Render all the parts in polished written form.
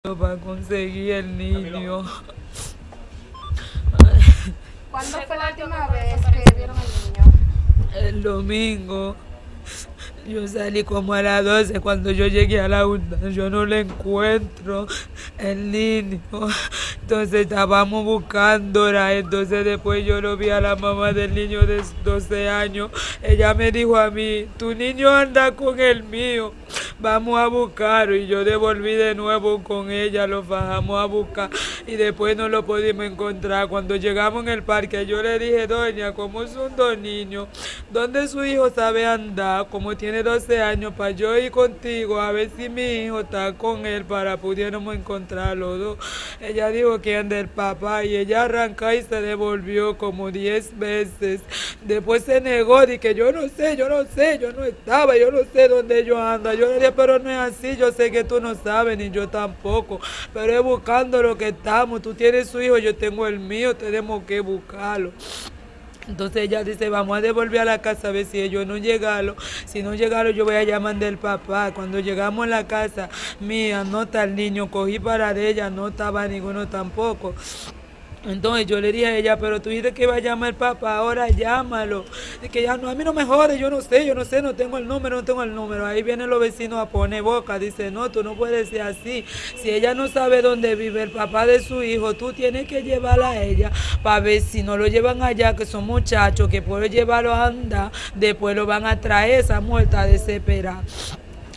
para conseguir el niño. ¿Cuándo fue la última vez que vieron al niño? El domingo. Yo salí como a las 12, cuando yo llegué a la urna, yo no le encuentro el niño. Entonces estábamos buscándola, entonces después yo lo vi a la mamá del niño de 12 años. Ella me dijo a mí, tu niño anda con el mío, vamos a buscarlo. Y yo devolví de nuevo con ella, lo bajamos a buscar y después no lo pudimos encontrar. Cuando llegamos en el parque, yo le dije, doña, ¿cómo son dos niños? ¿Dónde su hijo sabe andar? Como tiene 12 años, para yo ir contigo a ver si mi hijo está con él para pudiéramos encontrar los dos. Ella dijo que anda el papá y ella arrancó y se devolvió como 10 veces. Después se negó, de que yo no sé, yo no estaba, yo no sé dónde ellos andan. Yo le dije, pero no es así, yo sé que tú no sabes, ni yo tampoco, pero es buscando lo que estamos. Tú tienes su hijo, yo tengo el mío, tenemos que buscarlo. Entonces ella dice, vamos a devolver a la casa a ver si ellos no llegaron. Si no llegaron, yo voy a llamar del papá. Cuando llegamos a la casa mía, no está el niño, cogí para de ella, no estaba ninguno tampoco. Entonces yo le dije a ella, pero tú dijiste que iba a llamar al papá, ahora llámalo. Y que ya no, a mí no me jode, yo no sé, no tengo el número. Ahí vienen los vecinos a poner boca, dice, no, tú no puedes ser así. Si ella no sabe dónde vive el papá de su hijo, tú tienes que llevarla a ella para ver si no lo llevan allá, que son muchachos, que pueden llevarlo a andar, después lo van a traer, esa muerta desesperada.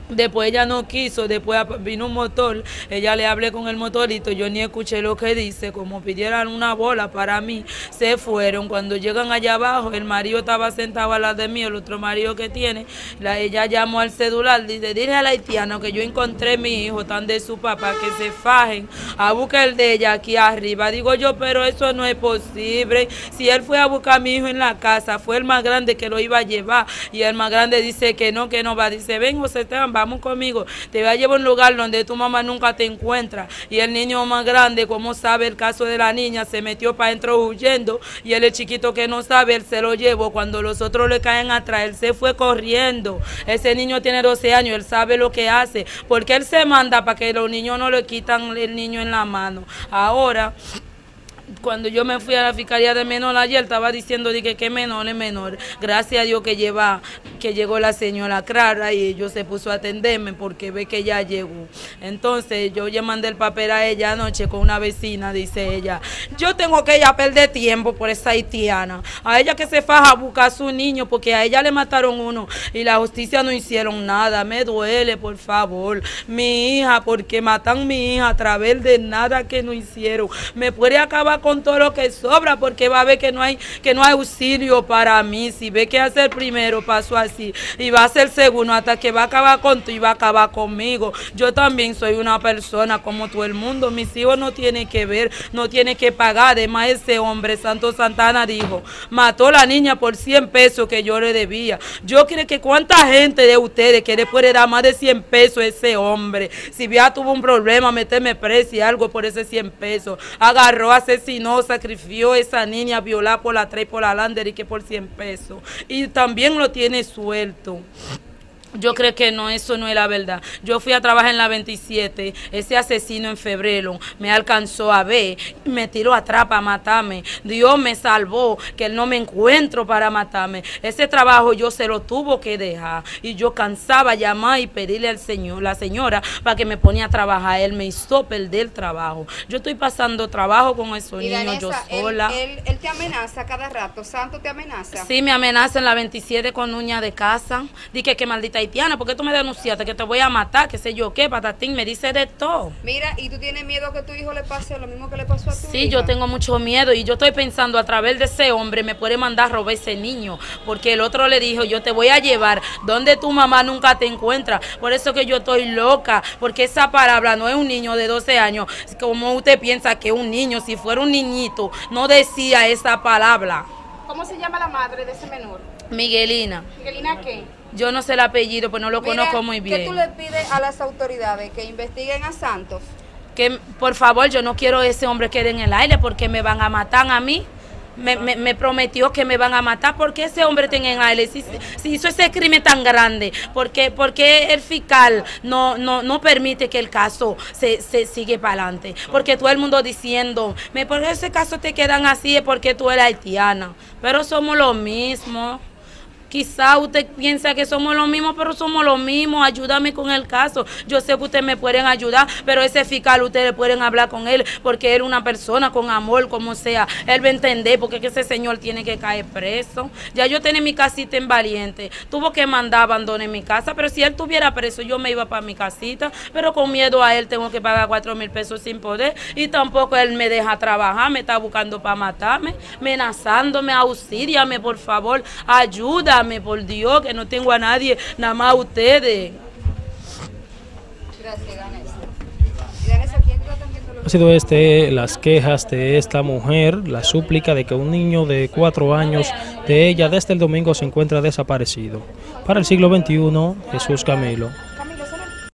Después ella no quiso, después vino un motor, ella le hablé con el motorito, yo ni escuché lo que dice, como pidieran una bola para mí, se fueron. Cuando llegan allá abajo, el marido estaba sentado al lado de mí, el otro marido que tiene, ella llamó al celular, dice, dile al haitiano que yo encontré a mi hijo, tan de su papá, que se fajen a buscar el de ella aquí arriba. Digo yo, pero eso no es posible, si él fue a buscar a mi hijo en la casa, fue el más grande que lo iba a llevar, y el más grande dice que no va, dice, ven José Esteban, vamos conmigo, te voy a llevar a un lugar donde tu mamá nunca te encuentra. Y el niño más grande, como sabe el caso de la niña, se metió para adentro huyendo, y él, el chiquito que no sabe, él se lo llevó. Cuando los otros le caen atrás, él se fue corriendo. Ese niño tiene 12 años, él sabe lo que hace, porque él se manda para que los niños no le quitan el niño en la mano. Ahora, cuando yo me fui a la fiscalía de menor ayer, estaba diciendo que menor es menor. Gracias a Dios que llegó la señora Clara y ellos se puso a atenderme porque ve que ya llegó. Entonces yo ya mandé el papel a ella anoche con una vecina, dice ella, yo tengo que ya perder tiempo por esa haitiana. A ella que se faja a buscar a su niño porque a ella le mataron uno y la justicia no hicieron nada. Me duele, por favor, mi hija, porque matan a mi hija a través de nada que no hicieron. Me puede acabar con todo lo que sobra porque va a ver que no hay auxilio para mí. Si ve que hace el primero paso así y va a ser el segundo hasta que va a acabar con tú y va a acabar conmigo. Yo también soy una persona como todo el mundo. Mis hijos no tienen que ver, no tienen que pagar. Además ese hombre, Santo Santana, dijo, mató a la niña por 100 pesos que yo le debía. Yo creo que cuánta gente de ustedes que le puede dar más de 100 pesos a ese hombre. Si ya tuvo un problema, meterme preso y algo por ese 100 pesos. Agarró, asesinó, sacrificó a esa niña, violar por la 3 por la lander y que por 100 pesos. Y también lo tiene suelto. Yo creo que no, eso no es la verdad. Yo fui a trabajar en la 27, ese asesino en febrero me alcanzó a ver, me tiró atrás para matarme. Dios me salvó, que él no me encuentro para matarme. Ese trabajo yo se lo tuvo que dejar y yo cansaba llamar y pedirle al señor, la señora, para que me ponía a trabajar. Él me hizo perder el trabajo. Yo estoy pasando trabajo con esos niños, Danessa, yo sola. Él te amenaza cada rato, Santo te amenaza. Sí, me amenaza en la 27 con uña de casa. Dije que maldita haitiana, ¿por qué tú me denunciaste? Que te voy a matar, qué sé yo qué, patatín, me dice de todo. Mira, ¿y tú tienes miedo que tu hijo le pase lo mismo que le pasó a tu hija? Sí, yo tengo mucho miedo y yo estoy pensando a través de ese hombre me puede mandar a robar ese niño, porque el otro le dijo, yo te voy a llevar donde tu mamá nunca te encuentra. Por eso que yo estoy loca, porque esa palabra no es un niño de 12 años, como usted piensa que un niño, si fuera un niñito, no decía esa palabra. ¿Cómo se llama la madre de ese menor? Miguelina. ¿Miguelina qué? Yo no sé el apellido, pues no lo conozco muy bien. ¿Qué tú le pides a las autoridades? ¿Que investiguen a Santos? Que por favor, yo no quiero ese hombre quede en el aire porque me van a matar a mí. me prometió que me van a matar. ¿Por qué ese hombre tiene en AL? Si hizo ese crimen tan grande, ¿por qué el fiscal no permite que el caso se sigue para adelante? Porque todo el mundo diciendo, por ese caso te quedan así es porque tú eres haitiana. Pero somos lo mismo. Quizá usted piensa que somos los mismos, pero somos los mismos. Ayúdame con el caso. Yo sé que ustedes me pueden ayudar, pero ese fiscal ustedes pueden hablar con él porque él es una persona con amor, como sea. Él va a entender porque que ese señor tiene que caer preso. Ya yo tenía mi casita en Valiente. Tuvo que mandar abandonar mi casa, pero si él estuviera preso, yo me iba para mi casita. Pero con miedo a él tengo que pagar 4,000 pesos sin poder. Y tampoco él me deja trabajar, me está buscando para matarme, amenazándome, auxíliame, por favor, ayúdame. Por Dios, que no tengo a nadie, nada más a ustedes. Gracias, Ganes. Ganes, ¿a quién tú estás viendo lo Ha sido las quejas de esta mujer, la súplica de que un niño de 4 años de ella desde el domingo se encuentra desaparecido. Para el Siglo XXI, Jesús Camilo.